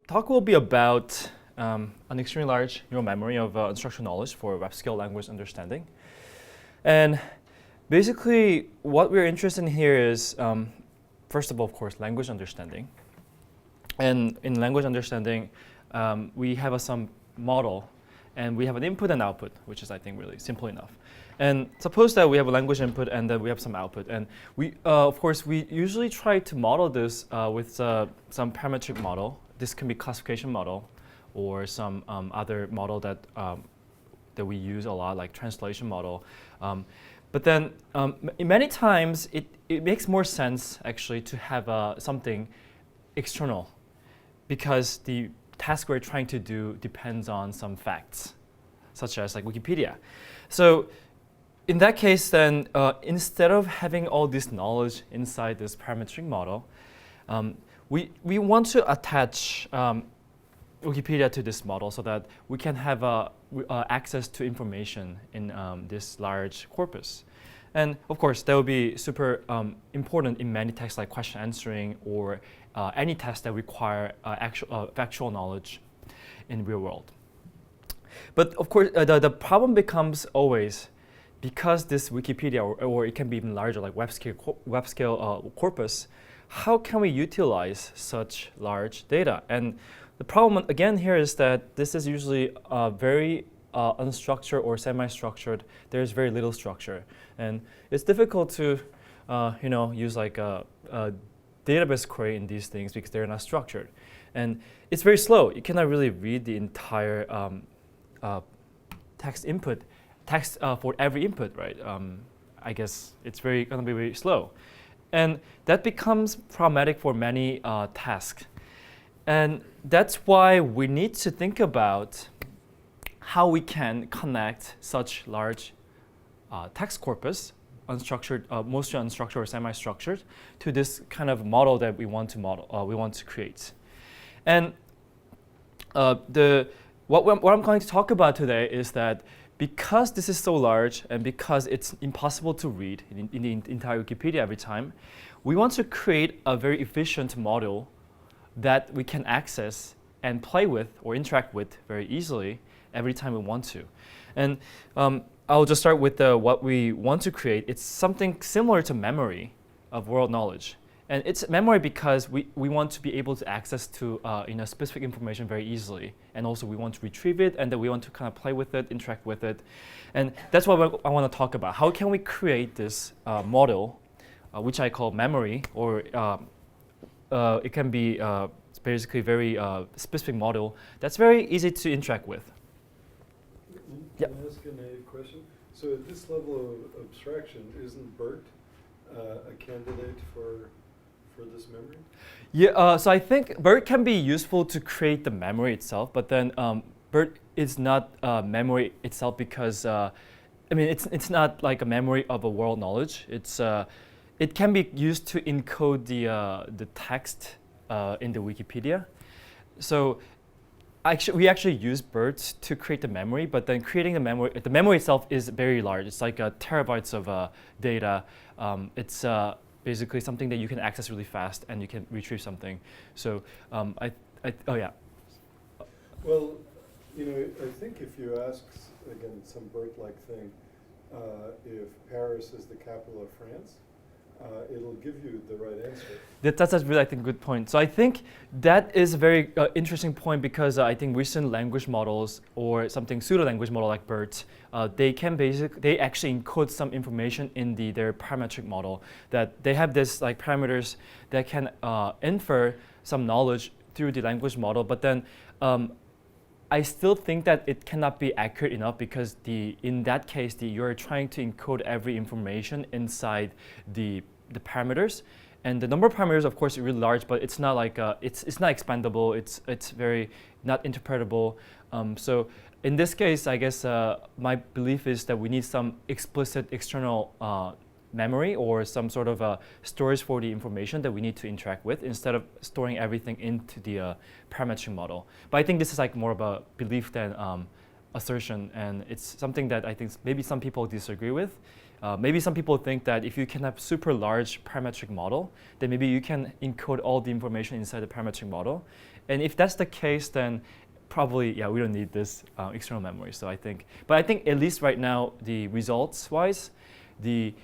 talk will be about an extremely large neural memory of unstructured knowledge for web-scale language understanding. And basically, what we're interested in here is, first of all, of course, language understanding. And in language understanding, we have some model, and we have an input and output, which is, I think, really simple enough. And suppose that we have a language input and then we have some output. And we, of course, we usually try to model this with some parametric model. This can be classification model or some other model that we use a lot, like translation model. But then many times it makes more sense actually to have something external, because the task we're trying to do depends on some facts, such as like Wikipedia. So in that case, then instead of having all this knowledge inside this parametric model, we want to attach Wikipedia to this model so that we can have access to information in this large corpus. And of course, that would be super important in many texts like question answering or any tests that require factual knowledge in real world. But of course, the problem becomes always, because this Wikipedia, or it can be even larger, like web scale corpus, how can we utilize such large data? And the problem again here is that this is usually very unstructured or semi-structured. There's very little structure, and it's difficult to use like a database query in these things because they're not structured, and it's very slow. You cannot really read the entire text for every input, right? I guess it's going to be very slow. And that becomes problematic for many tasks. And that's why we need to think about how we can connect such large text corpus, unstructured, mostly unstructured or semi-structured, to this kind of model that we want to create. And what I'm going to talk about today is that because this is so large and because it's impossible to read in the entire Wikipedia every time, we want to create a very efficient model that we can access and play with or interact with very easily every time we want to. And I'll just start with what we want to create. It's something similar to memory of world knowledge. And it's memory because we want to be able to access to specific information very easily. And also we want to retrieve it, and then we want to kind of play with it, interact with it. And that's what I want to talk about. How can we create this model, which I call memory, or it can be basically very specific model that's very easy to interact with. Can I ask a naive question? So at this level of abstraction, isn't BERT a candidate for this memory? Yeah, so I think BERT can be useful to create the memory itself, but then BERT is not memory itself because it's not like a memory of a world knowledge. It can be used to encode the text in the Wikipedia. So we actually use BERT to create the memory, but then creating the memory itself is very large. It's like terabytes of data. It's basically something that you can access really fast and you can retrieve something. So oh yeah. Well, I think if you ask, again, some BERT-like thing, if Paris is the capital of France, it'll give you the right answer. That's a really, I think, good point. So I think that is a very interesting point because I think recent language models or something pseudo-language model like BERT, they actually encode some information in their parametric model, that they have this like parameters that can infer some knowledge through the language model, but then I still think that it cannot be accurate enough because in that case you're trying to encode every information inside the parameters, and the number of parameters, of course, is really large, but it's not like it's not expandable. It's very not interpretable. So in this case, I guess my belief is that we need some explicit external memory or some sort of storage for the information that we need to interact with instead of storing everything into the parametric model. But I think this is like more of a belief than assertion, and it's something that I think maybe some people disagree with. maybe some people think that if you can have super large parametric model, then maybe you can encode all the information inside the parametric model. And if that's the case, then probably, yeah, we don't need this external memory. So I think at least right now, the results-wise, the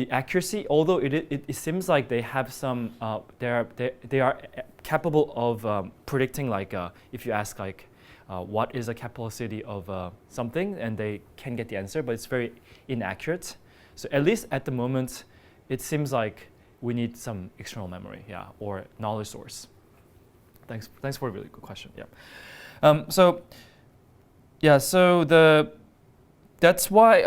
accuracy, although it seems like they have some, they are capable of predicting, like if you ask like what is the capacity of something, and they can get the answer, but it's very inaccurate. So at least at the moment, it seems like we need some external memory, yeah, or knowledge source. Thanks for a really good question. Yeah. So that's why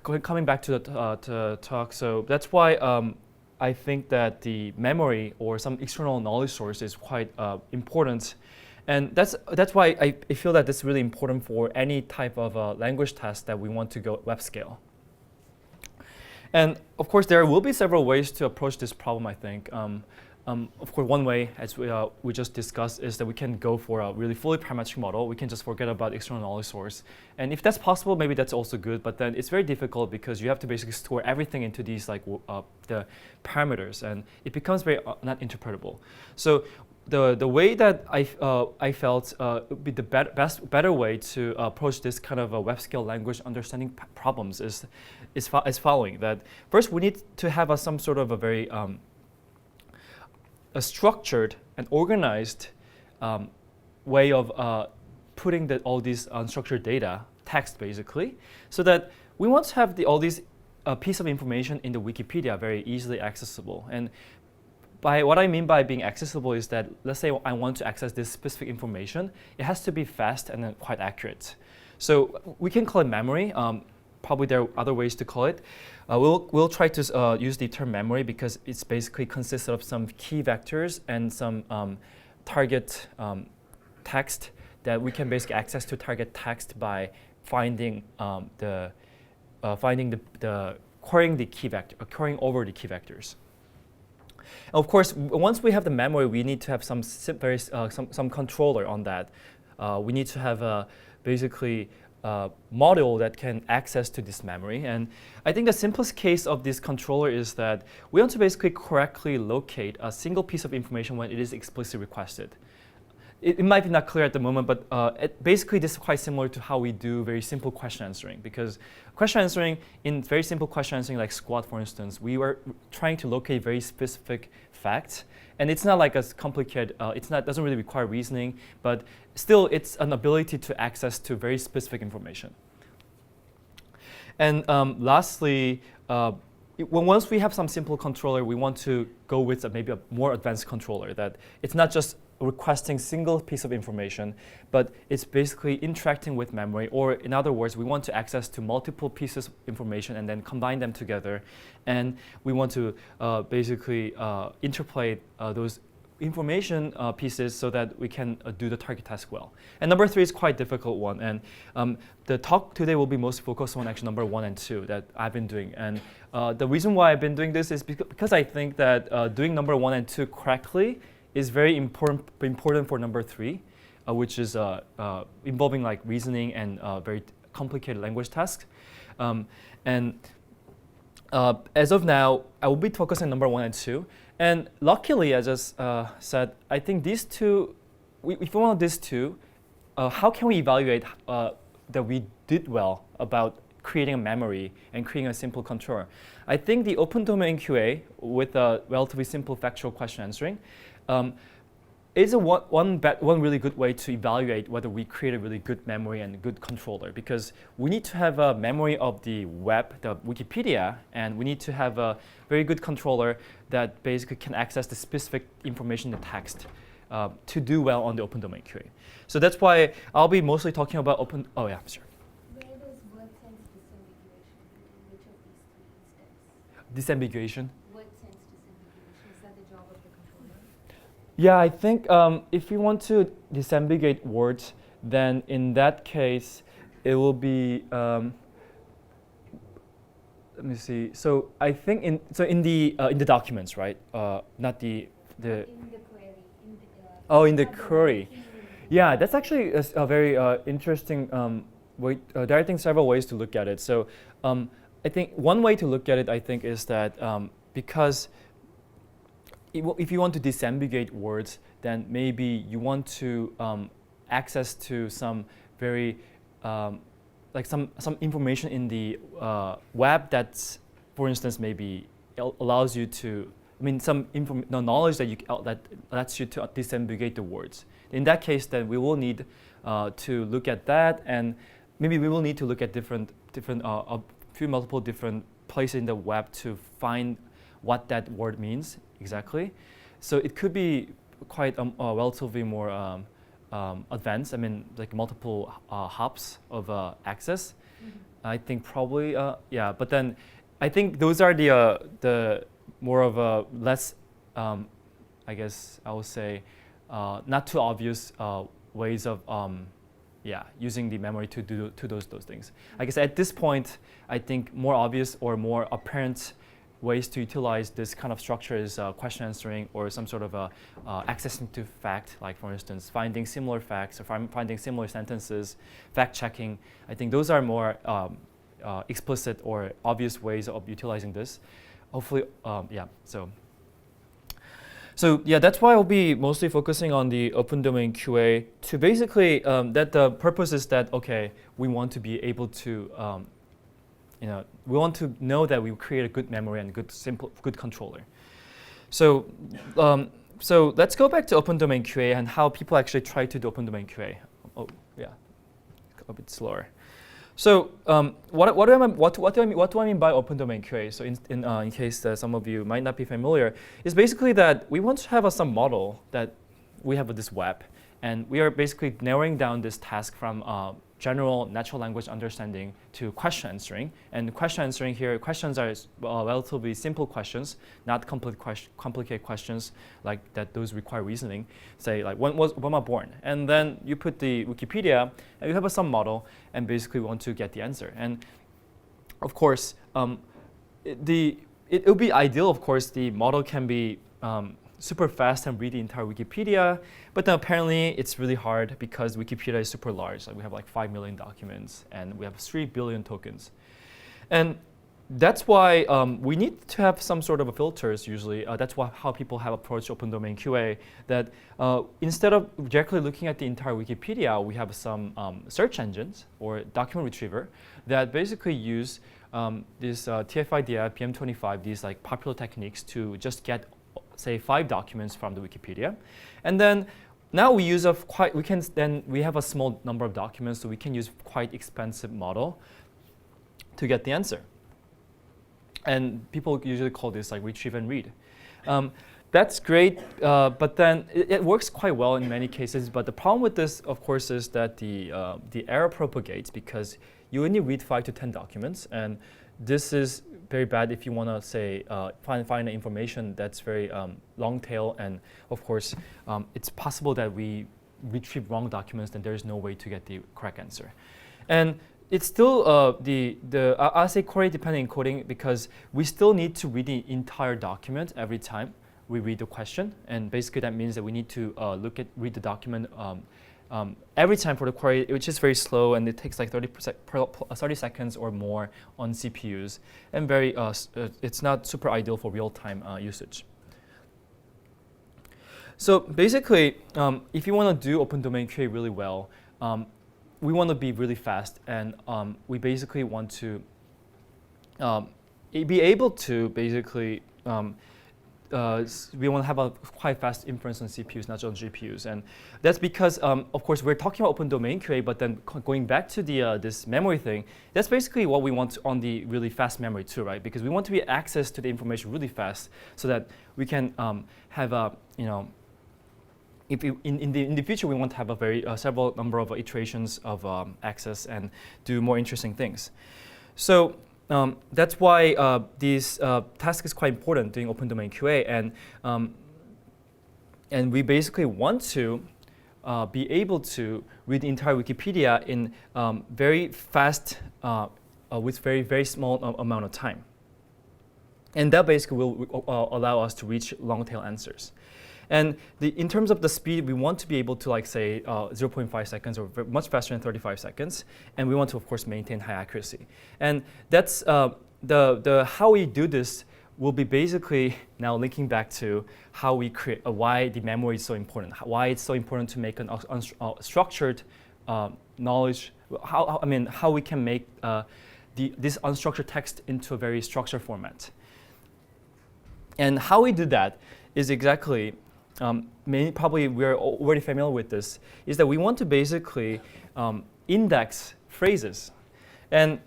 coming back to the talk. So that's why I think that the memory or some external knowledge source is quite important, and that's why I feel that this is really important for any type of language test that we want to go web scale. And of course, there will be several ways to approach this problem, I think. Of course, one way, as we just discussed, is that we can go for a really fully parametric model. We can just forget about external knowledge source. And if that's possible, maybe that's also good. But then it's very difficult because you have to basically store everything into these like the parameters, and it becomes very not interpretable. So the way that I felt would be the better way to approach this kind of a web scale language understanding problems is following. That first, we need to have some sort of a very a structured and organized way of putting all these unstructured data, text basically, so that we want to have all these piece of information in the Wikipedia very easily accessible. And by what I mean by being accessible is that, let's say I want to access this specific information, it has to be fast and then quite accurate. So we can call it memory. Probably there are other ways to call it. We'll try to use the term memory because it's basically consists of some key vectors and some target text that we can basically access to target text by finding querying the key vector, querying over the key vectors. And of course, once we have the memory, we need to have some controller on that. We need to have basically model that can access to this memory. And I think the simplest case of this controller is that we want to basically correctly locate a single piece of information when it is explicitly requested. It might be not clear at the moment, but basically this is quite similar to how we do very simple question answering, because question answering, in very simple question answering like squat, for instance, we were trying to locate very specific facts, and it's not like as complicated, doesn't really require reasoning, but still it's an ability to access to very specific information. And lastly, once we have some simple controller, we want to go with maybe a more advanced controller, that it's not just requesting single piece of information, but it's basically interacting with memory, or in other words, we want to access to multiple pieces of information and then combine them together, and we want to basically interplay those information pieces so that we can do the target task well. And number 3 is quite a difficult one, and the talk today will be most focused on actually number 1 and 2 that I've been doing. And the reason why I've been doing this is because I think that doing number 1 and 2 correctly is very important for number 3, which is involving like reasoning and very complicated language tasks. And as of now, I will be focusing on number 1 and 2. And luckily, as I just said, I think these two, if we want these two, how can we evaluate that we did well about creating a memory and creating a simple controller? I think the open domain QA with a relatively simple factual question answering is one really good way to evaluate whether we create a really good memory and good controller, because we need to have a memory of the web, the Wikipedia, and we need to have a very good controller that basically can access the specific information in the text to do well on the open domain QA. So that's why I'll be mostly talking about open. Oh yeah, sure. Where does word sense disambiguation? Which of these 3 steps? Disambiguation. Word sense disambiguation, is that the job of the controller? Yeah, I think if we want to disambiguate words, then in that case, it will be. Let me see. So I think in the documents, right? Not the. In the query. In the query. Yeah, that's actually a very interesting way. There are, I think, several ways to look at it. So I think one way to look at it, I think, is that because if you want to disambiguate words, then maybe you want to access to some very like some information in the web that's, for instance, maybe allows you to, I mean, some knowledge that that lets you to disambiguate the words. In that case, then we will need to look at that, and maybe we will need to look at multiple different places in the web to find what that word means exactly. So it could be quite relatively more advanced. I mean, like multiple hops of access. I think probably yeah. But then I think those are the more of a less, I guess I would say, not too obvious ways of using the memory to do those things. I guess at this point, I think more obvious or more apparent ways to utilize this kind of structure is question answering or some sort of accessing to fact, like for instance, finding similar facts or finding similar sentences, fact checking. I think those are more explicit or obvious ways of utilizing this. Hopefully, yeah. So yeah, that's why I'll be mostly focusing on the open domain QA to basically that the purpose is that, okay, we want to be able to we want to know that we create a good memory and good controller. So so let's go back to open domain QA and how people actually try to do open domain QA. Oh yeah, a bit slower. So what do I mean by open domain QA? So in case some of you might not be familiar, is basically that we want to have some model that we have with this web, and we are basically narrowing down this task from general natural language understanding to question answering. And question answering here, questions are relatively simple questions, not complicated questions like that. Those require reasoning. Say like when am I born? And then you put the Wikipedia, and you have some model, and basically want to get the answer. And of course, it would be ideal. Of course, the model can be super fast and read the entire Wikipedia, but then apparently it's really hard because Wikipedia is super large. Like we have like 5 million documents and we have 3 billion tokens. And that's why we need to have some sort of filters usually. That's how people have approached open domain QA, that instead of directly looking at the entire Wikipedia, we have some search engines or document retriever that basically use this TF-IDF, PM25, these like popular techniques to just get say 5 documents from the Wikipedia, and then now we use we have a small number of documents, so we can use quite expensive model to get the answer. And people usually call this like retrieve and read. That's great, but then it works quite well in many cases. But the problem with this, of course, is that the error propagates because you only read 5 to 10 documents, and this is very bad if you want to say find information that's very long tail, and of course it's possible that we retrieve wrong documents, then there's no way to get the correct answer. And it's still I'll say query dependent encoding because we still need to read the entire document every time we read the question, and basically that means that we need to read the document every time for the query, which is very slow, and it takes like 30 seconds or more on CPUs, and it's not super ideal for real-time usage. So basically, if you want to do open domain QA really well, we want to be really fast, and we basically want to be able to basically we want to have a quite fast inference on CPUs, not just on GPUs, and that's because, of course, we're talking about open domain QA, but then going back to the this memory thing, that's basically what we want on the really fast memory too, right? Because we want to be access to the information really fast, so that we can have a if in the future we want to have a very several number of iterations of access and do more interesting things. So. That's why this task is quite important doing open domain QA, and we basically want to be able to read the entire Wikipedia in very fast with very small amount of time, and that basically will allow us to reach long tail answers. And in terms of the speed, we want to be able to like say 0.5 seconds or much faster than 35 seconds. And we want to, of course, maintain high accuracy. And that's the how we do this will be basically now linking back to how we create, why the memory is so important, why it's so important to make an structured knowledge, how we can make this unstructured text into a very structured format. And how we do that is exactly, probably we're already familiar with this, is that we want to basically index phrases. And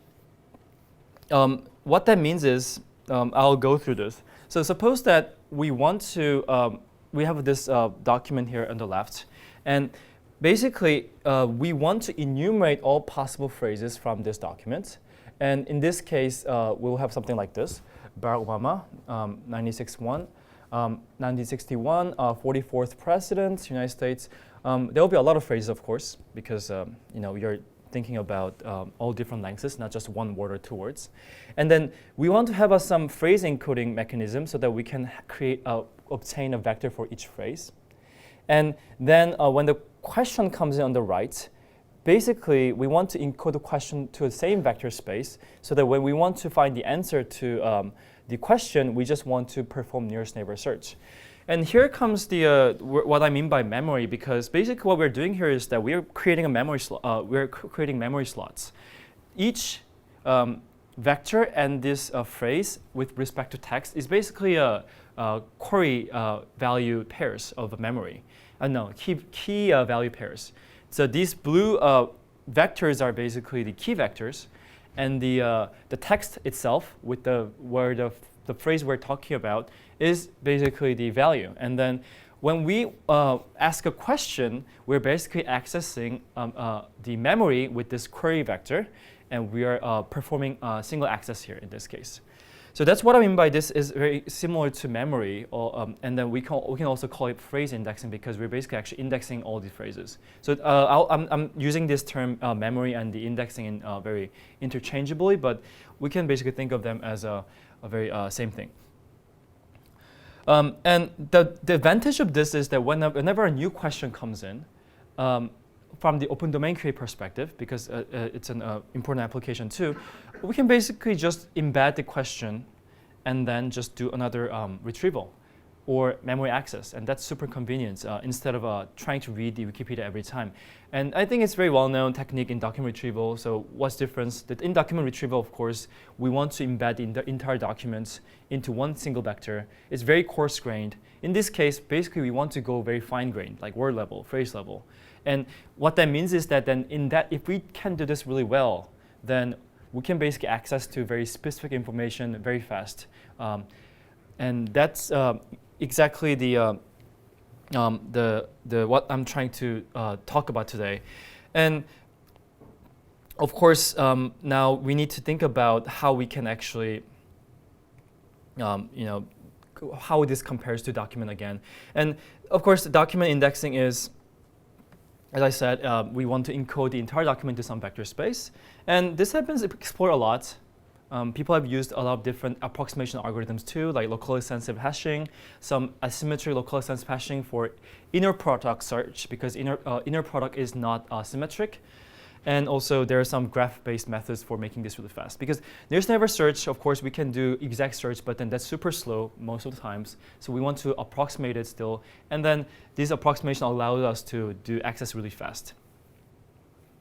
what that means is, I'll go through this. So suppose that we want to, we have this document here on the left, and basically we want to enumerate all possible phrases from this document. And in this case, we'll have something like this: Barack Obama, 1961, 44th President, United States. There will be a lot of phrases, of course, because you're thinking about all different lengths, not just one word or two words. And then we want to have some phrase encoding mechanism so that we can obtain a vector for each phrase. And then when the question comes in on the right, basically we want to encode the question to the same vector space so that when we want to find the answer to the question, we just want to perform nearest neighbor search. And here comes the what I mean by memory, because basically what we're doing here is that we're creating a memory creating memory slots. Each vector and this phrase with respect to text is basically a query value pairs of memory. Key value pairs. So these blue vectors are basically the key vectors, and the text itself with the phrase we're talking about is basically the value. And then when we ask a question, we're basically accessing the memory with this query vector, and we are performing single access here in this case. So that's what I mean by this is very similar to memory, and then we can also call it phrase indexing because we're basically actually indexing all these phrases. So I'm using this term memory and the indexing in very interchangeably, but we can basically think of them as a very same thing. And the advantage of this is that whenever a new question comes in, from the open domain QA perspective, because it's an important application too, we can basically just embed the question and then just do another retrieval or memory access. And that's super convenient instead of trying to read the Wikipedia every time. And I think it's a very well-known technique in document retrieval. So what's the difference? That in document retrieval, of course, we want to embed the entire document into one single vector. It's very coarse-grained. In this case, basically, we want to go very fine-grained, like word level, phrase level. And what that means is that then if we can do this really well, then we can basically access to very specific information very fast. And that's exactly the what I'm trying to talk about today. And of course, now we need to think about how we can actually, how this compares to document again. And of course, the document indexing is, as I said, we want to encode the entire document to some vector space. And this has been explored a lot. People have used a lot of different approximation algorithms too, like locally sensitive hashing, some asymmetric locally sensitive hashing for inner product search, because inner product is not symmetric. And also there are some graph-based methods for making this really fast. Because nearest neighbor search, of course, we can do exact search, but then that's super slow most of the times. So we want to approximate it still. And then this approximation allows us to do access really fast.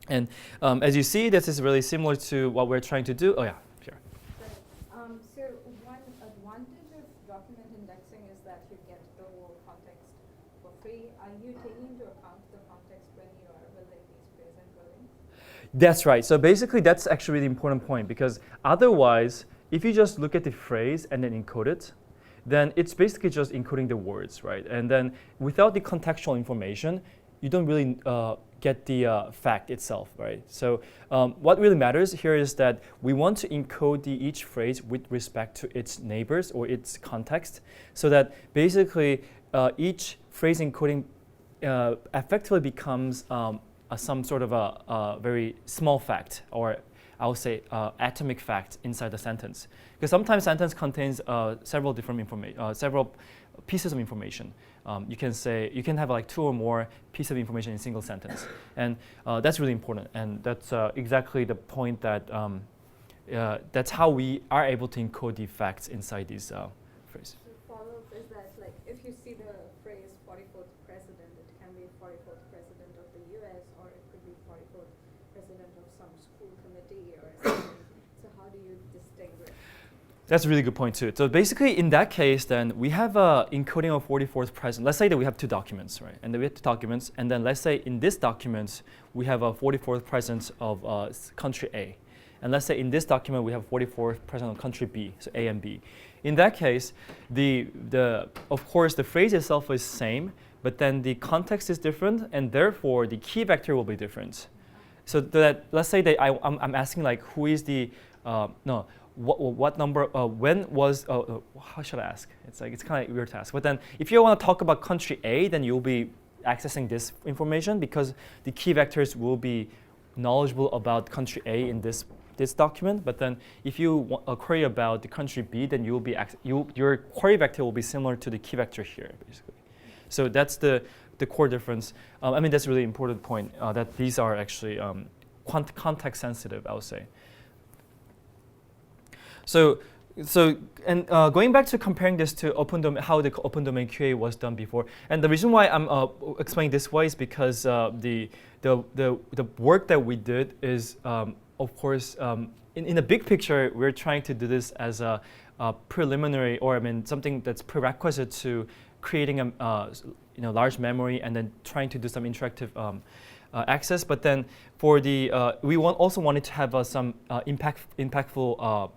And as you see, this is really similar to what we're trying to do. Oh yeah, sure. So one advantage of document indexing is that you get the whole context for free. Are you taking into account the context when you are building these phrase encodings? That's right. So basically, that's actually the important point, because otherwise, if you just look at the phrase and then encode it, then it's basically just encoding the words, right? And then without the contextual information, you don't really get the fact itself, right? So what really matters here is that we want to encode each phrase with respect to its neighbors or its context, so that basically each phrase encoding effectively becomes some sort of a very small fact, or I would say atomic fact inside the sentence. Because sometimes sentence contains several pieces of information. You can have like 2 or more pieces of information in a single sentence, and that's really important. And that's exactly the point that that's how we are able to encode the facts inside these phrases. The follow-up is that, like, if you see the phrase 44th president, it can be 44th president of the US, or it could be 44th president of some school committee or something. So how do you distinguish? That's a really good point too. So basically, in that case, then we have a encoding of 44th president. Let's say that we have two documents, right? And then we have two documents, and then let's say in this document we have a 44th president of country A, and let's say in this document we have 44th president of country B, so A and B. In that case, of course the phrase itself is same, but then the context is different, and therefore the key vector will be different. So that let's say that I'm asking like who is the what number, when was, how should I ask? It's like, it's kind of weird to ask. But then if you want to talk about country A, then you'll be accessing this information because the key vectors will be knowledgeable about country A in this document. But then if you want a query about the country B, then you will be your query vector will be similar to the key vector here, basically. So that's the core difference. I mean, that's a really important point, that these are actually context sensitive, I would say. So going back to comparing this to how the open domain QA was done before, and the reason why I'm explaining this way is because the work that we did is, of course, in the big picture, we're trying to do this as a preliminary, or I mean something that's prerequisite to creating a large memory and then trying to do some interactive access. But then for the we also wanted to have some impactful.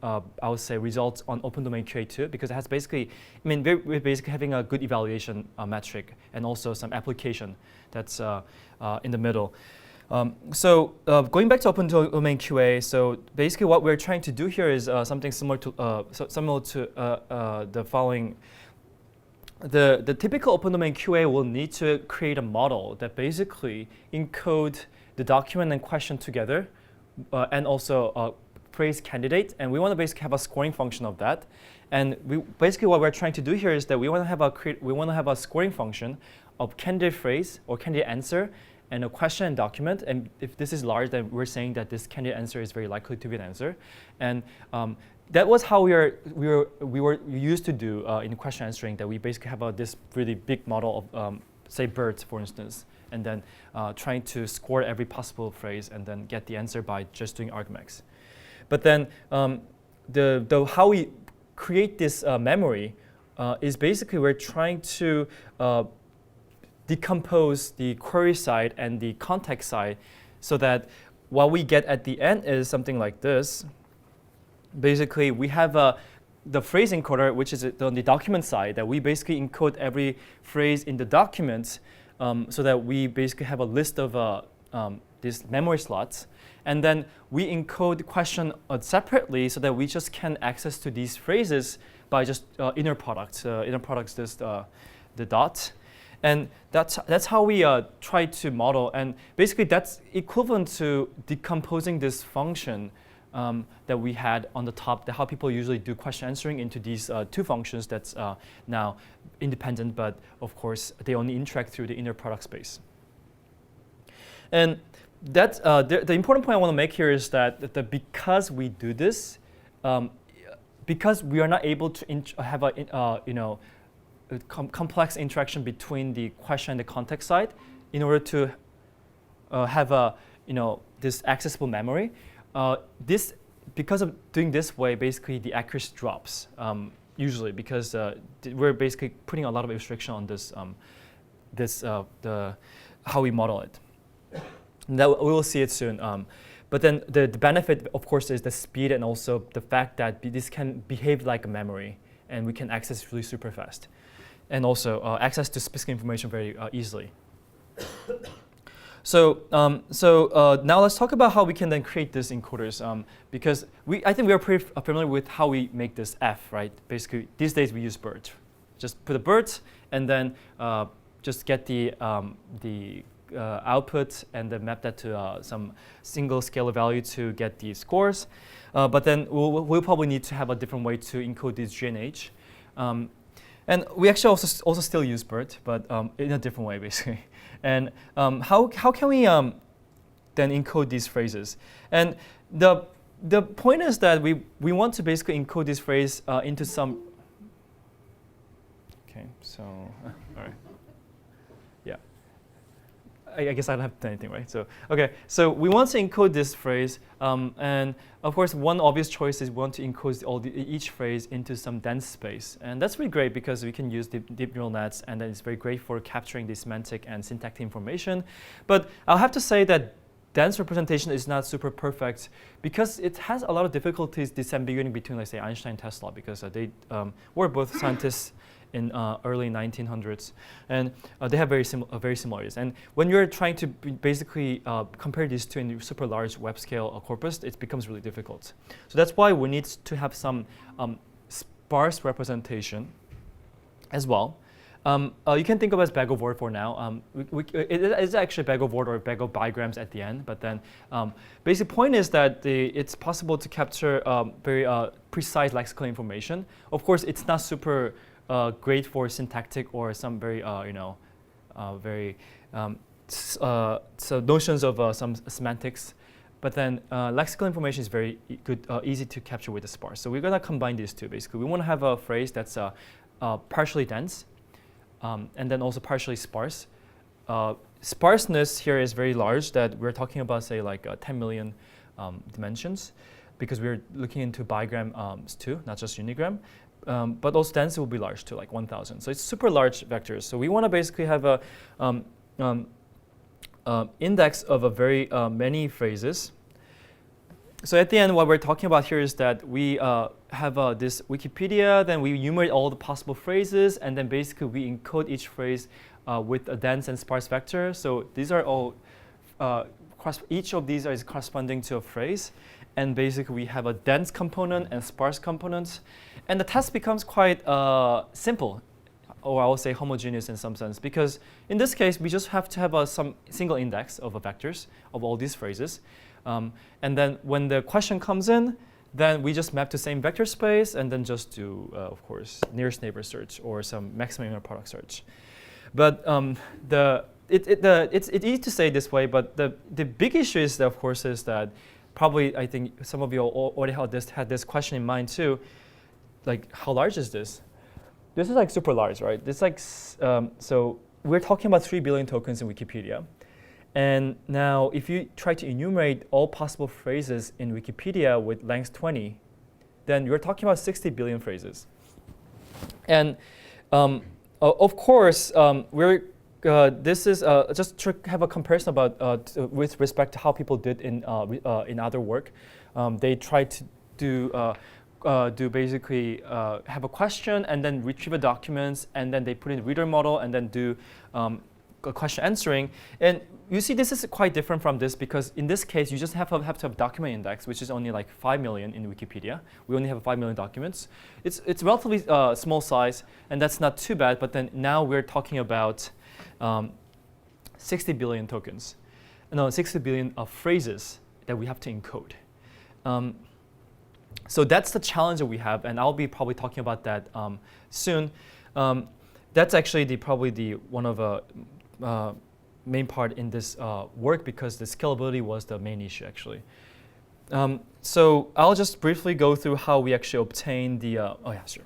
I would say results on open domain QA too, because it has basically, I mean, we're basically having a good evaluation metric and also some application that's in the middle. So going back to open domain QA, so basically what we're trying to do here is something similar to the following. The typical open domain QA will need to create a model that basically encode the document and question together, and also phrase candidate, and we want to basically have a scoring function of that. And basically what we're trying to do here is that we want to have a scoring function of candidate phrase or candidate answer and a question and document. And if this is large, then we're saying that this candidate answer is very likely to be an answer. And that was how we were used to do in question answering. That we basically have this really big model of say birds, for instance, and then trying to score every possible phrase and then get the answer by just doing argmax. But then how we create this memory is basically we're trying to decompose the query side and the context side so that what we get at the end is something like this. Basically, we have the phrase encoder, which is on the document side, that we basically encode every phrase in the document so that we basically have a list of these memory slots. And then we encode the question separately so that we just can access to these phrases by just inner products. Inner products is the dot. And that's how we try to model. And basically that's equivalent to decomposing this function that we had on the top, how people usually do question answering into these two functions that's now independent, but of course they only interact through the inner product space. And that's the important point I want to make here is that because we do this, because we are not able to have a complex interaction between the question and the context side, in order to have this accessible memory, because of doing this way, basically the accuracy drops usually because we're basically putting a lot of restriction on this how we model it. That we will see it soon. But then the benefit, of course, is the speed and also the fact that this can behave like a memory and we can access really super fast. And also access to specific information very easily. So now let's talk about how we can then create these encoders. Because I think we are pretty familiar with how we make this F, right? Basically, these days we use BERT. Just put a BERT and then just get the output and then map that to some single scalar value to get the scores. But then we'll probably need to have a different way to encode these G and H. And we actually also still use BERT, but in a different way, basically. And how can we then encode these phrases? And the point is that we want to basically encode this phrase into some. Okay, so all right. Yeah. I guess I don't have to do anything, right? So okay, so we want to encode this phrase, and of course, one obvious choice is we want to encode each phrase into some dense space, and that's really great because we can use deep neural nets, and then it's very great for capturing the semantic and syntactic information. But I'll have to say that dense representation is not super perfect because it has a lot of difficulties disambiguating between, let's say, Einstein and Tesla, because they were both scientists in early 1900s, and they have very similarities. And when you're trying to basically compare these two in super large web scale corpus, it becomes really difficult. So that's why we need to have some sparse representation as well. You can think of it as bag of word for now. It is actually a bag of word or a bag of bigrams at the end, but then basic point is that it's possible to capture very precise lexical information. Of course, it's not super great for syntactic or some very, so notions of some semantics. But then lexical information is very good, easy to capture with the sparse. So we're going to combine these two, basically. We want to have a phrase that's partially dense, and then also partially sparse. Sparseness here is very large, that we're talking about, say, like 10 million dimensions, because we're looking into bigrams too, not just unigram. But also density will be large too, like 1,000. So it's super large vectors. So we want to basically have a index of a very many phrases. So at the end, what we're talking about here is that we have this Wikipedia, then we enumerate all the possible phrases, and then basically we encode each phrase with a dense and sparse vector. So these are all, each of these is corresponding to a phrase. And basically we have a dense component and sparse components. And the test becomes quite simple, or I will say homogeneous in some sense, because in this case, we just have to have some single index of vectors of all these phrases. And then when the question comes in, then we just map to same vector space and then just do, of course, nearest neighbor search or some maximum inner product search. But it's easy to say this way, but the big issue is that, of course, is that probably I think some of you already had this question in mind too. Like, how large is this? This is like super large, right? This like so we're talking about 3 billion tokens in Wikipedia. And now if you try to enumerate all possible phrases in Wikipedia with length 20, then you're talking about 60 billion phrases. And of course, this is just to have a comparison about with respect to how people did in other work. They tried to do basically have a question and then retrieve the documents, and then they put in a reader model and then do question answering. And you see this is quite different from this, because in this case you just have to have document index, which is only like 5 million in Wikipedia. We only have 5 million documents. It's relatively small size, and that's not too bad. But then now we're talking about 60 billion tokens, no, 60 billion phrases that we have to encode. So that's the challenge that we have, and I'll be probably talking about that soon. That's actually probably the one of the main part in this work, because the scalability was the main issue actually. So I'll just briefly go through how we actually obtain the. Oh yeah, sure.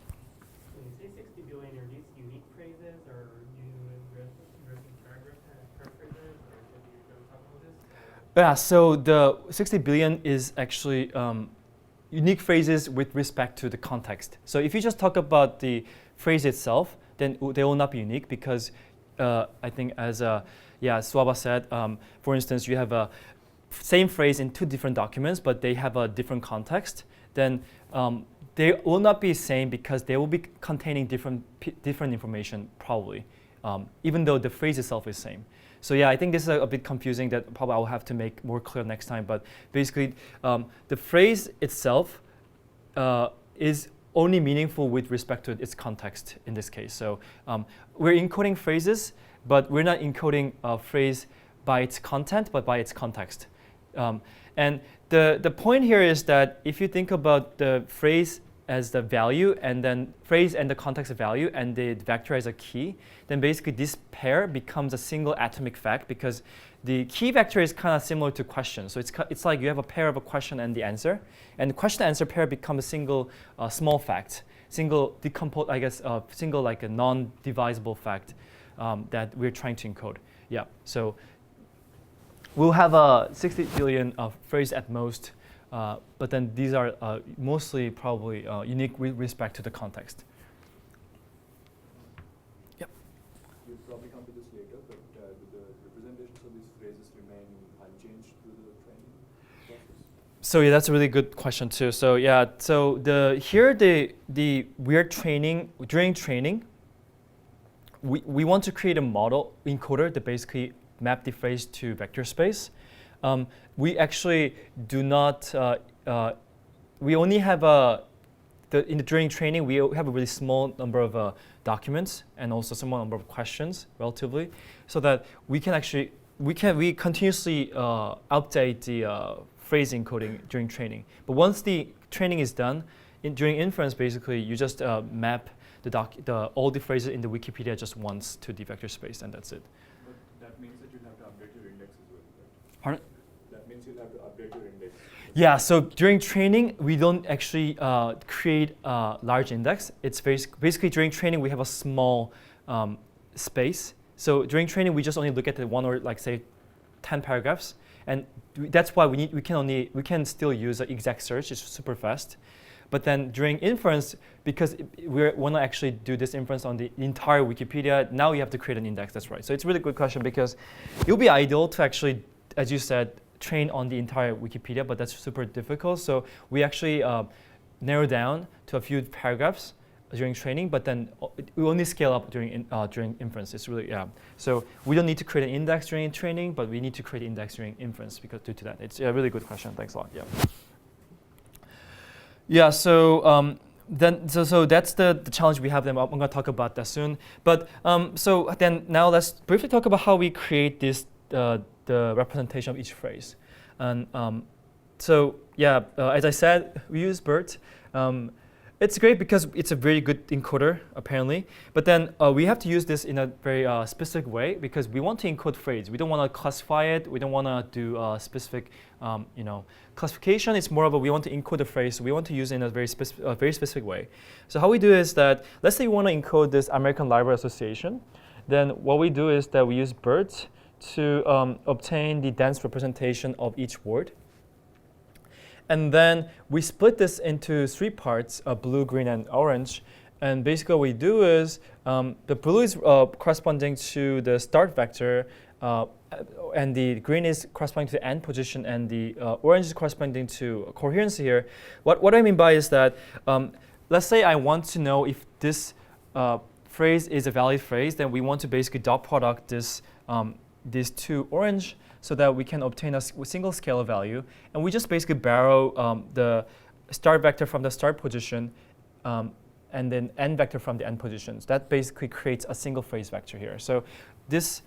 When you say 60 billion, are these unique phrases, or do you paragraph paraphrases, or can you talk about this? Yeah. So the 60 billion is actually unique phrases with respect to the context. So if you just talk about the phrase itself, then they will not be unique, because I think as Swaba said, for instance, you have a same phrase in 2 different documents, but they have a different context. Then they will not be the same, because they will be containing different information probably, even though the phrase itself is same. So yeah, I think this is a bit confusing, that probably I'll have to make more clear next time. But basically, the phrase itself is only meaningful with respect to its context in this case. So we're encoding phrases, but we're not encoding a phrase by its content, but by its context. And the point here is that if you think about the phrase as the value, and then phrase and the context of value, and the vector as a key, then basically this pair becomes a single atomic fact, because the key vector is kind of similar to question. So it's like you have a pair of a question and the answer, and the question answer pair become a single small fact, single decompose, I guess, single like a non-divisible fact that we're trying to encode. Yeah. So we'll have a 60 billion phrase at most. But then these are mostly probably unique with respect to the context. Yep. We'll probably come to this later, but the representations of these phrases remain unchanged through the training process? So yeah, that's a really good question too. So yeah, so we're training, during training, we want to create a model encoder that basically map the phrase to vector space. We actually do not, we only have during training, we have a really small number of documents and also small number of questions relatively, so that we can actually, we continuously update the phrase encoding during training. But once the training is done, during inference, basically, you just map all the phrases in the Wikipedia just once to the vector space, and that's it. But that means that you'll have to update your index as well, right? Pardon? That means you'll have to update your index. Yeah, so during training, we don't actually create a large index. It's basically during training, we have a small space. So during training, we just only look at the one or like say 10 paragraphs. And that's why we can still use an exact search, it's super fast. But then during inference, because we want to actually do this inference on the entire Wikipedia, now you have to create an index, that's right. So it's a really good question, because it would be ideal to actually, as you said, train on the entire Wikipedia, but that's super difficult. So we actually narrow down to a few paragraphs during training, but then we only scale up during inference. It's really, yeah. So we don't need to create an index during training, but we need to create an index during inference because due to that. It's a really good question. Thanks a lot. Yeah. Yeah. So so that's the challenge we have. Then I'm going to talk about that soon. But so then now let's briefly talk about how we create this the representation of each phrase. And so yeah, as I said, we use BERT. It's great because it's a very good encoder, apparently. But then we have to use this in a very specific way because we want to encode phrase. We don't want to classify it. We don't want to do specific, classification. It's more of a we want to encode the phrase. So we want to use it in a very specific way. So how we do is that let's say we want to encode this American Library Association. Then what we do is that we use BERT to obtain the dense representation of each word. And then we split this into three parts, blue, green, and orange. And basically what we do is the blue is corresponding to the start vector, and the green is corresponding to the end position, and the orange is corresponding to coherence here. What I mean by is that, let's say I want to know if this phrase is a valid phrase, then we want to basically dot product these two orange so that we can obtain a single scalar value. And we just basically borrow the start vector from the start position and then end vector from the end positions. That basically creates a single phrase vector here. So this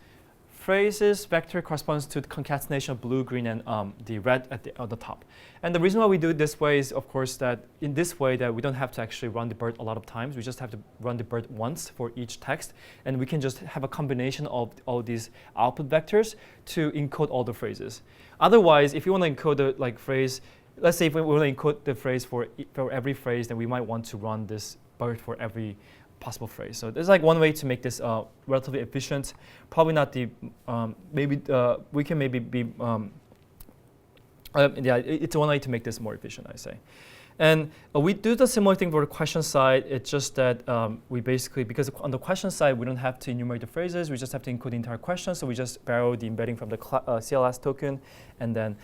phrases vector corresponds to the concatenation of blue, green, and the red at the top. And the reason why we do it this way is, of course, that in this way that we don't have to actually run the BERT a lot of times. We just have to run the BERT once for each text. And we can just have a combination of all these output vectors to encode all the phrases. Otherwise, if you want to encode the phrase, let's say if we want to encode the phrase for every phrase, then we might want to run this BERT for every possible phrase. So there's one way to make this relatively efficient. Probably not the we can maybe be yeah, it's one way to make this more efficient, I say. And we do the similar thing for the question side. It's just that we basically, because on the question side, we don't have to enumerate the phrases. We just have to encode the entire question. So we just borrow the embedding from the CLS token and then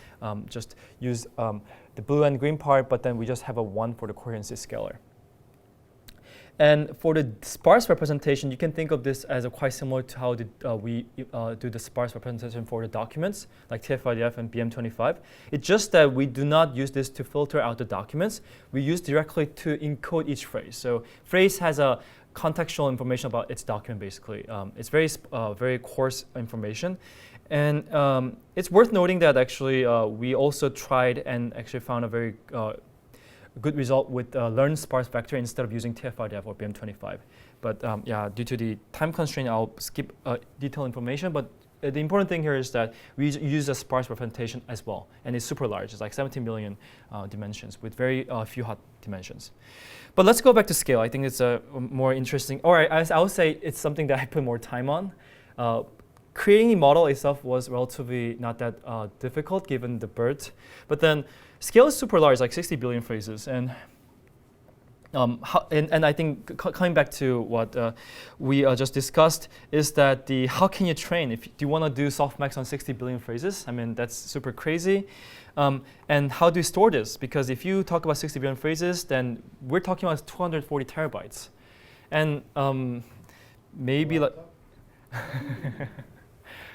just use the blue and green part, but then we just have a 1 for the coherency scalar. And for the sparse representation, you can think of this as quite similar to how we do the sparse representation for the documents, like TF-IDF and BM25. It's just that we do not use this to filter out the documents. We use directly to encode each phrase. So phrase has a contextual information about its document, basically. It's very coarse information. And it's worth noting that actually we also tried and actually found a very good result with learn sparse vector instead of using TF-IDF or BM25. But yeah, due to the time constraint, I'll skip detailed information. But the important thing here is that we use a sparse representation as well, and it's super large. It's like 17 million dimensions with very few hot dimensions. But let's go back to scale. I think it's a more interesting, or I would say it's something that I put more time on. Creating a model itself was relatively not that difficult given the BERT. But then scale is super large, like 60 billion phrases. And I think coming back to what we just discussed is that how can you train? Do you want to do softmax on 60 billion phrases? I mean, that's super crazy. And how do you store this? Because if you talk about 60 billion phrases, then we're talking about 240 terabytes. And maybe like...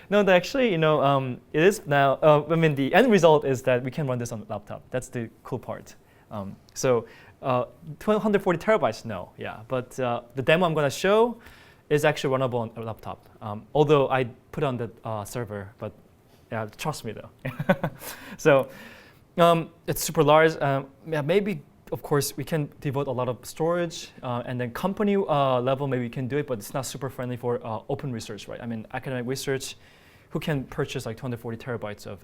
No, actually, it is now. I mean, the end result is that we can run this on the laptop. That's the cool part. So 240 terabytes, no, yeah. But the demo I'm going to show is actually runnable on a laptop. Although I put it on the server, but yeah, trust me though. So it's super large. Yeah, maybe, of course, we can devote a lot of storage, and then company level, maybe we can do it, but it's not super friendly for open research, right? I mean, academic research, who can purchase like 240 terabytes of,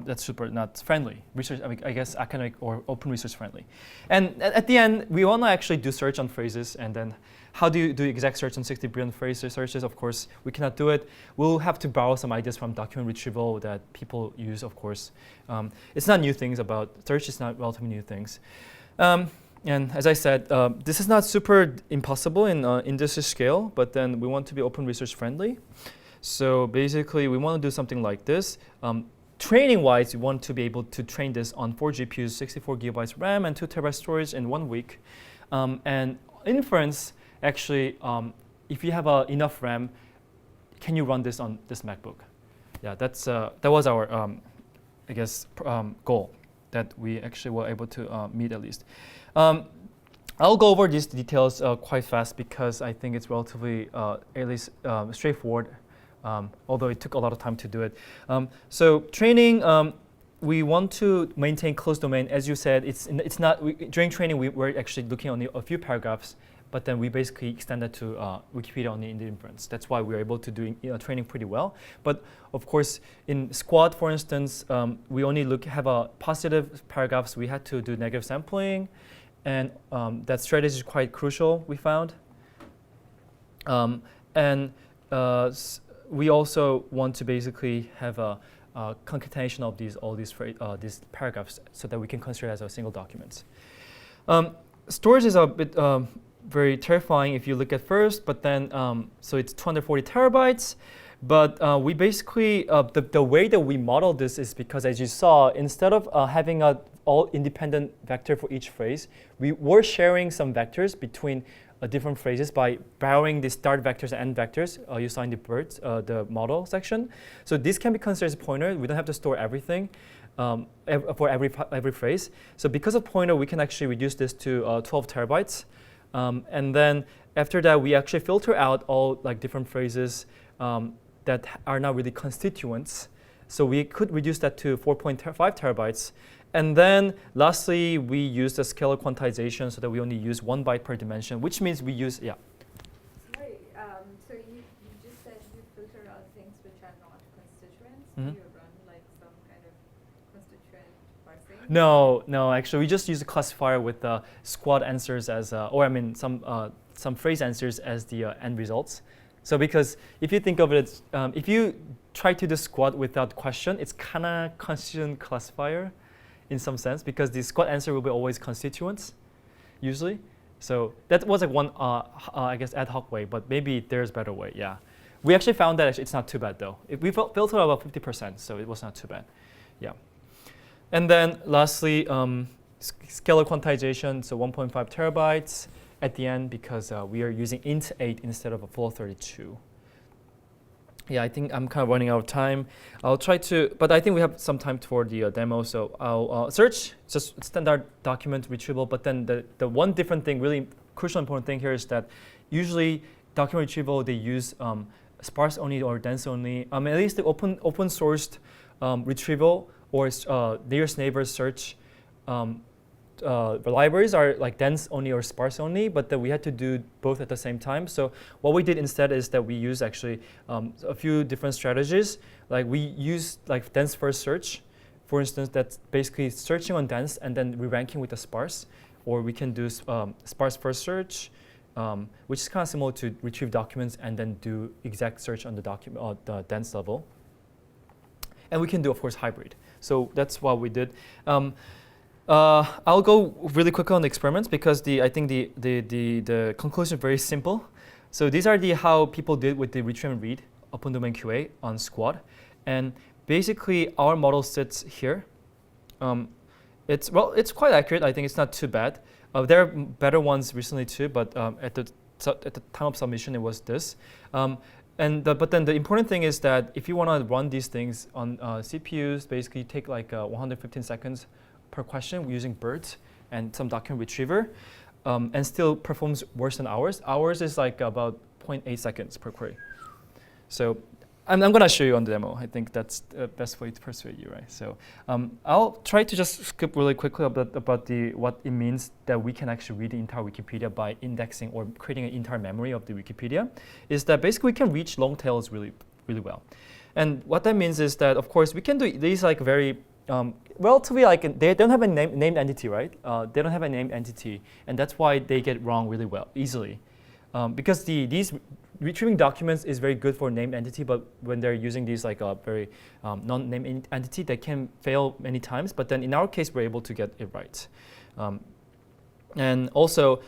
that's super not friendly. Research, I mean, I guess academic or open research friendly. And at the end, we want to actually do search on phrases, and then how do you do exact search on 60 billion phrase searches? Of course, we cannot do it. We'll have to borrow some ideas from document retrieval that people use, of course. It's not new things about search, it's not relatively new things. And as I said, this is not super impossible in industry scale, but then we want to be open research friendly. So basically, we want to do something like this. Training-wise, we want to be able to train this on 4 GPUs, 64 gigabytes RAM, and 2 terabytes storage in 1 week. And inference, actually, if you have enough RAM, can you run this on this MacBook? Yeah, that was our, I guess, goal that we actually were able to meet at least. I'll go over these details quite fast because I think it's relatively, at least, straightforward. Although it took a lot of time to do it. So training, we want to maintain closed domain. As you said, it's not, during training we were actually looking only a few paragraphs, but then we basically extended to Wikipedia only in the inference. That's why we were able to do training pretty well. But of course, in Squad, for instance, we only have positive paragraphs. We had to do negative sampling, and that strategy is quite crucial, we found. We also want to basically have a concatenation of all these paragraphs so that we can consider it as a single document. Storage is a bit very terrifying if you look at first, but then so it's 240 terabytes. But we basically the way that we model this is because, as you saw, instead of having a all independent vector for each phrase, we were sharing some vectors between different phrases by borrowing the start vectors and end vectors you saw in the BERT, the model section. So this can be considered as a pointer. We don't have to store everything for every phrase. So because of pointer, we can actually reduce this to 12 terabytes. And then after that, we actually filter out all like different phrases that are not really constituents. So we could reduce that to 4.5 terabytes. And then lastly, we use the scalar quantization so that we only use 1 byte per dimension, which means we use, yeah. Sorry, so you just said you filter out things which are not constituents. Mm-hmm. Do you run like some kind of constituent parsing? No, actually, we just use a classifier with the squad answers as, some phrase answers as the end results. So because if you think of it, if you try to do squad without question, it's kind of constituent classifier in some sense, because the squad answer will be always constituents, usually. So that was like one, I guess, ad hoc way, but maybe there's a better way, yeah. We actually found that it's not too bad, though. We filtered about 50%, so it was not too bad, yeah. And then lastly, scalar quantization, so 1.5 terabytes at the end, because we are using int 8 instead of a float 32. Yeah, I think I'm kind of running out of time. I'll try to, but I think we have some time for the demo, so I'll search, just standard document retrieval, but then the one different thing, really crucial important thing here is that usually document retrieval, they use sparse only or dense only, at least the open sourced retrieval or nearest neighbor search the libraries are like dense only or sparse only, but then we had to do both at the same time. So what we did instead is that we use actually a few different strategies. Like we use like dense first search, for instance, that's basically searching on dense and then re-ranking with the sparse, or we can do sparse first search, which is kind of similar to retrieve documents and then do exact search on the document, the dense level. And we can do, of course, hybrid. So that's what we did. I'll go really quickly on the experiments because I think the conclusion is very simple. So these are how people did with the retrieve and read open domain QA on Squad, and basically our model sits here. It's quite accurate. I think it's not too bad. There are better ones recently too, but at the time of submission it was this. But then the important thing is that if you want to run these things on CPUs, basically take like 115 seconds per question using BERT and some document retriever, and still performs worse than ours. Ours is like about 0.8 seconds per query. So I'm going to show you on the demo. I think that's the best way to persuade you, right? So I'll try to just skip really quickly about what it means that we can actually read the entire Wikipedia by indexing or creating an entire memory of the Wikipedia. Is that basically we can reach long tails really, really well. And what that means is that, of course, we can do these like very relatively like they don't have a named entity, right? They don't have a named entity, and that's why they get wrong really well, easily. Because these retrieving documents is very good for named entity, but when they're using these like a very non-named entity, they can fail many times. But then in our case, we're able to get it right. And also,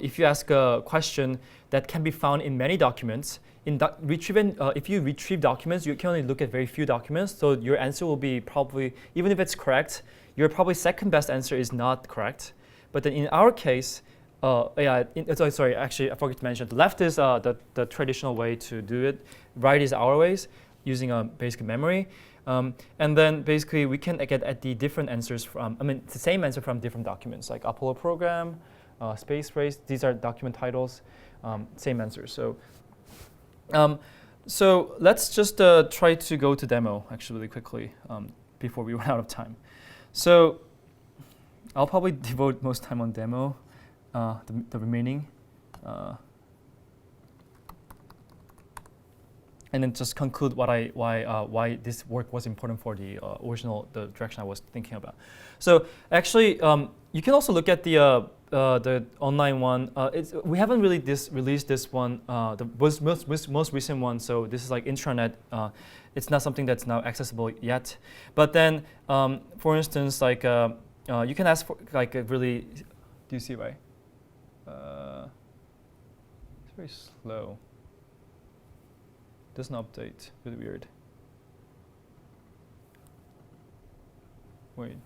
if you ask a question that can be found in many documents, if you retrieve documents, you can only look at very few documents. So your answer will be probably, even if it's correct, your probably second best answer is not correct. But then in our case, sorry, actually, I forgot to mention, the left is the traditional way to do it. Right is our ways, using a basic memory. And then basically we can get at the different answers from, it's the same answer from different documents, like Apollo program, space race. These are document titles, same answers. So let's just try to go to demo actually really quickly before we run out of time. So I'll probably devote most time on demo, the remaining, and then just conclude why this work was important for the direction I was thinking about. So actually, you can also look at the online one. We haven't really released this one, the most recent one. So this is like intranet. It's not something that's now accessible yet. But then, for instance, like you can ask for like a really. Do you see right? It's very slow. Doesn't update. Really weird. Wait.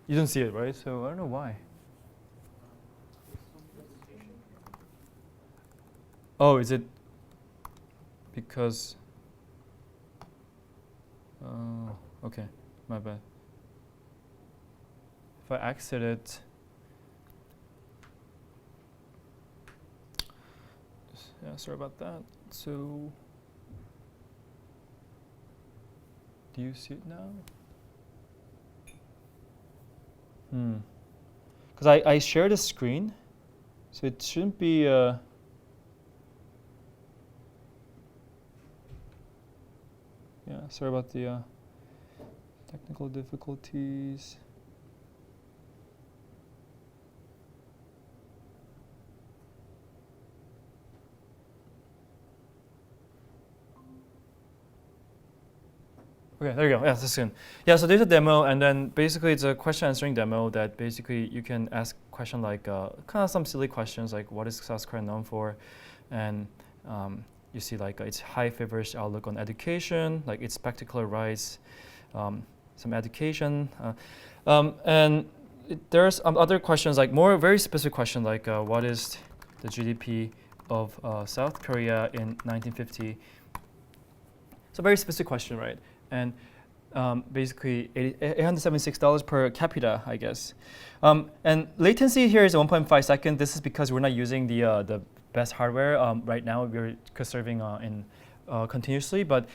You don't see it, right? So I don't know why. Oh, is it because? Oh, okay, my bad. If I exit it, yeah, sorry about that. So, do you see it now? Because I shared a screen, so it shouldn't be. Yeah, sorry about the technical difficulties. Okay, there you go. Yeah, that's good. Yeah, so there's a demo, and then basically it's a question answering demo that basically you can ask question like kind of some silly questions like what is South Korea known for, and you see like its high feverish outlook on education, like its spectacular rise, some education, and there's other questions like very specific questions like what is the GDP of South Korea in 1950? It's a very specific question, right? And basically $876 per capita, I guess. And latency here is 1.5 seconds. This is because we're not using the best hardware right now. We're conserving in continuously, but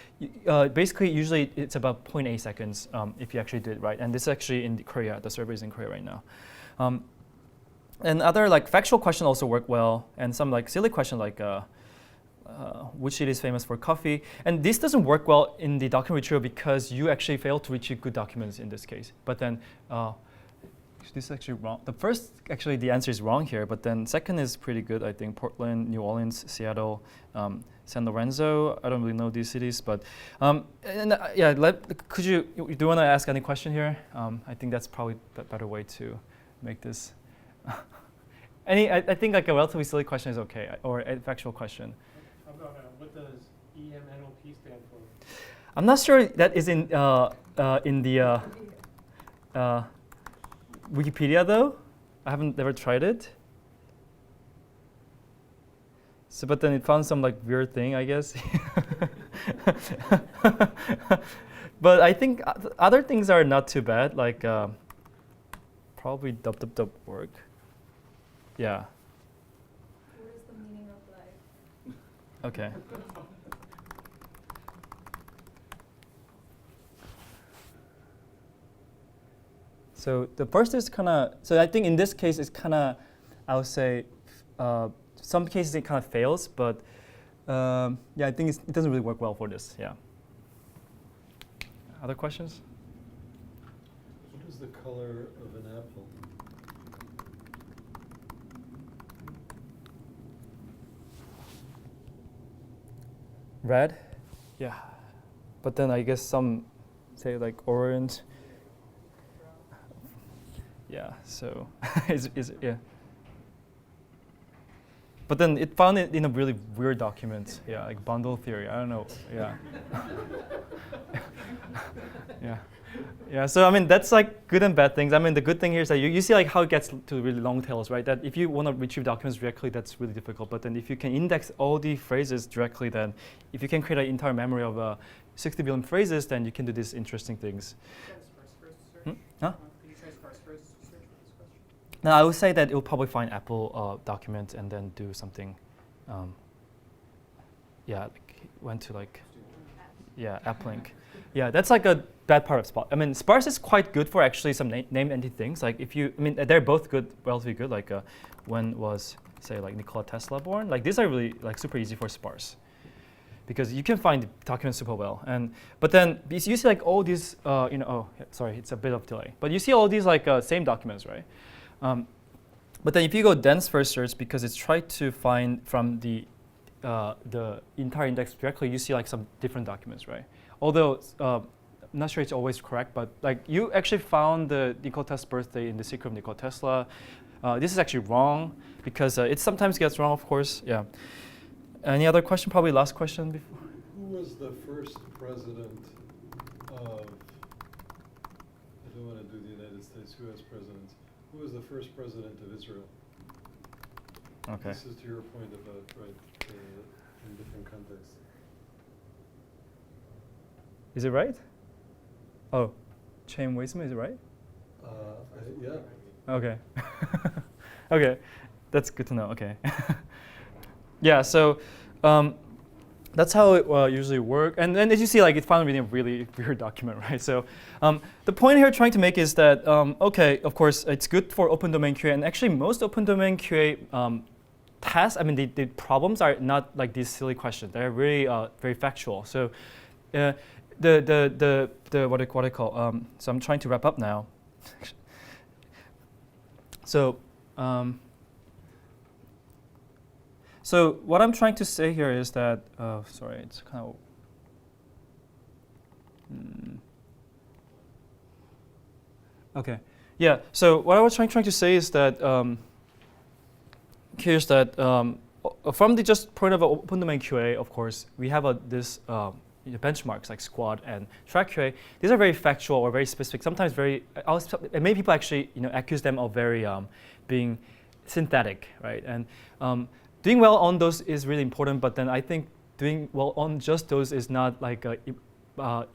basically usually it's about 0.8 seconds if you actually do it right. And this is actually in Korea. The survey is in Korea right now. And other like factual questions also work well, and some like silly question like which city is famous for coffee. And this doesn't work well in the document retrieval because you actually fail to retrieve good documents in this case. But then this is actually wrong. The first, actually, the answer is wrong here, but then second is pretty good, I think. Portland, New Orleans, Seattle, San Lorenzo. I don't really know these cities, but yeah. Could you do you want to ask any question here? I think that's probably a better way to make this. I think like a relatively silly question is okay, or a factual question. How about what does EMNOP stand for? I'm not sure that is in the Wikipedia though. I haven't never tried it. So, but then it found some like weird thing, I guess. But I think other things are not too bad, like probably dub.org. Yeah. What is the meaning of life? Okay. So the first is kind of, so I think in this case it's kind of, I would say, some cases it kind of fails, but yeah, I think it doesn't really work well for this, yeah. Other questions? What is the color of an apple? Red? Yeah. But then I guess some say like orange. Yeah, so yeah. But then it found it in a really weird document. Yeah, like bundle theory. I don't know. Yeah. Yeah. Yeah. So I mean that's like good and bad things. I mean the good thing here is that you see like how it gets to really long tails, right? That if you want to retrieve documents directly, that's really difficult. But then if you can index all the phrases directly, then if you can create an entire memory of 60 billion phrases, then you can do these interesting things. Huh? No, I would say that it will probably find Apple document and then do something. Yeah, like went to like, yeah, AppLink. Yeah, that's like a bad part of Sparse. I mean, Sparse is quite good for actually some named entity things. Like if you, I mean, they're both good, relatively good. Like when was, say, like Nikola Tesla born? Like these are really like super easy for Sparse, because you can find documents super well. But then you see like all these, you know, oh, sorry, it's a bit of delay. But you see all these like same documents, right? But then if you go dense-first search, because it's tried to find from the entire index directly, you see like some different documents, right? Although I'm not sure it's always correct, but like you actually found the Nikola Tesla's birthday in the Secret of Nikola Tesla. This is actually wrong because it sometimes gets wrong, of course. Yeah. Any other question? Probably last question before. Who was the first president of? I don't want to do the United States. Who has presidents? Who was the first president of Israel? Okay. This is to your point about in different contexts. Is it right? Oh, Chaim Weizmann, is it right? Yeah. Okay. Okay, that's good to know. Okay. Yeah, so that's how it usually works. And then as you see, like it found a really weird document, right? So the point here trying to make is that, okay, of course, it's good for open domain QA. And actually, most open domain QA tasks, I mean, the problems are not like these silly questions. They're really very factual. So what I call, so I'm trying to wrap up now. So, so what I'm trying to say here is that, sorry, it's kind of, okay, yeah. So what I was trying to say is that here's that from the just point of open domain QA, of course, we have this benchmarks like Squad and Track QA. These are very factual or very specific. Sometimes very, and many people actually accuse them of very being synthetic, right? And doing well on those is really important, but then I think doing well on just those is not like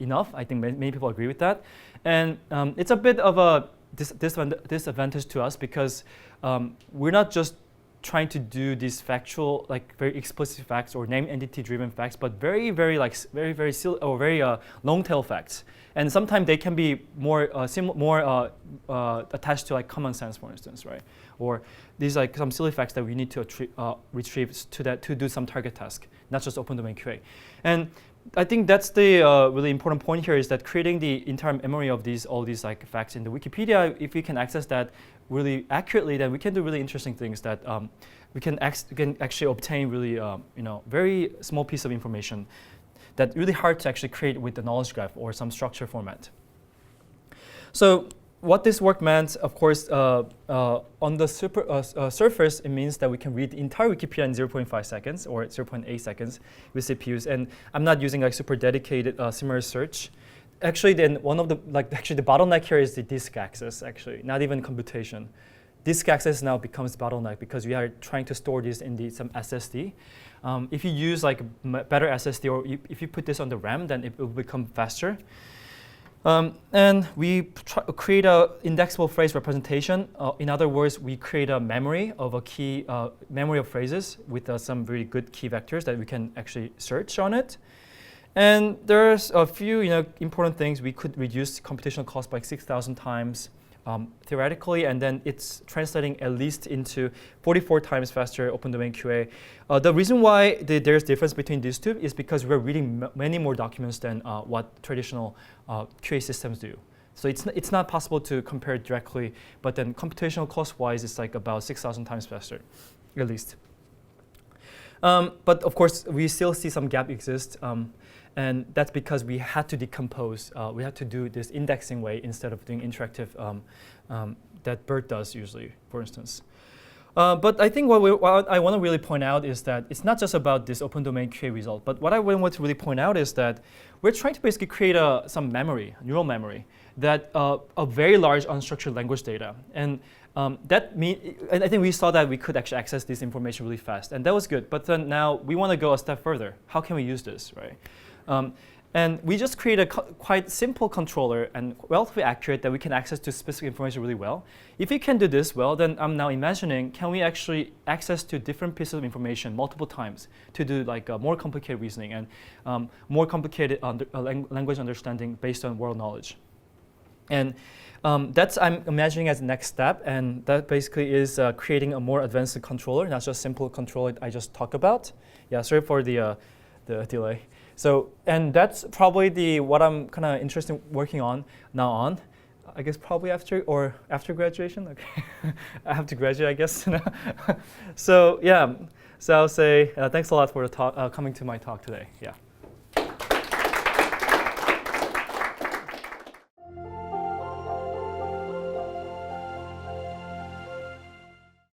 enough. I think many people agree with that. And it's a bit of a disadvantage to us because we're not just trying to do these factual, like very explicit facts or name entity driven facts, but very, very like very long tail facts. And sometimes they can be more attached to like common sense, for instance, right? Or these like some silly facts that we need to retrieve to do some target task, not just open domain QA. And I think that's the really important point here, is that creating the entire memory of all these like facts in the Wikipedia, if we can access that really accurately, then we can do really interesting things that we can actually obtain really very small piece of information that's really hard to actually create with the knowledge graph or some structure format. So what this work meant, of course, on the surface, it means that we can read the entire Wikipedia in 0.5 seconds or 0.8 seconds with CPUs. And I'm not using like super dedicated summary search. Actually, then the bottleneck here is the disk access. Actually, not even computation. Disk access now becomes bottleneck because we are trying to store this in some SSD. If you use like better SSD, or if you put this on the RAM, then it will become faster. And we create a indexable phrase representation. In other words, we create a memory of a key memory of phrases with some very good key vectors that we can actually search on it. And there's a few important things. We could reduce computational cost by 6,000 times theoretically, and then it's translating at least into 44 times faster open domain QA. The reason why there's difference between these two is because we're reading many more documents than what traditional QA systems do. So it's not possible to compare directly, but then computational cost-wise, it's like about 6,000 times faster, at least. But of course, we still see some gap exist. And that's because we had to decompose. We had to do this indexing way instead of doing interactive that BERT does usually, for instance. But I think what I want to really point out is that it's not just about this open domain QA result, but what I want to really point out is that we're trying to basically create some memory, neural memory, that a very large unstructured language data. And and I think we saw that we could actually access this information really fast, and that was good. But then now we want to go a step further. How can we use this, right? And we just create a quite simple controller and relatively accurate that we can access to specific information really well. If we can do this well, then I'm now imagining, can we actually access to different pieces of information multiple times to do like more complicated reasoning and more complicated language understanding based on world knowledge. And that's I'm imagining as the next step, and that basically is creating a more advanced controller, not just simple controller I just talked about. Yeah, sorry for the delay. So, and that's probably what I'm kind of interested in working on now on. I guess probably after graduation. Okay, I have to graduate, I guess. So yeah, so I'll say thanks a lot for the talk, coming to my talk today. Yeah.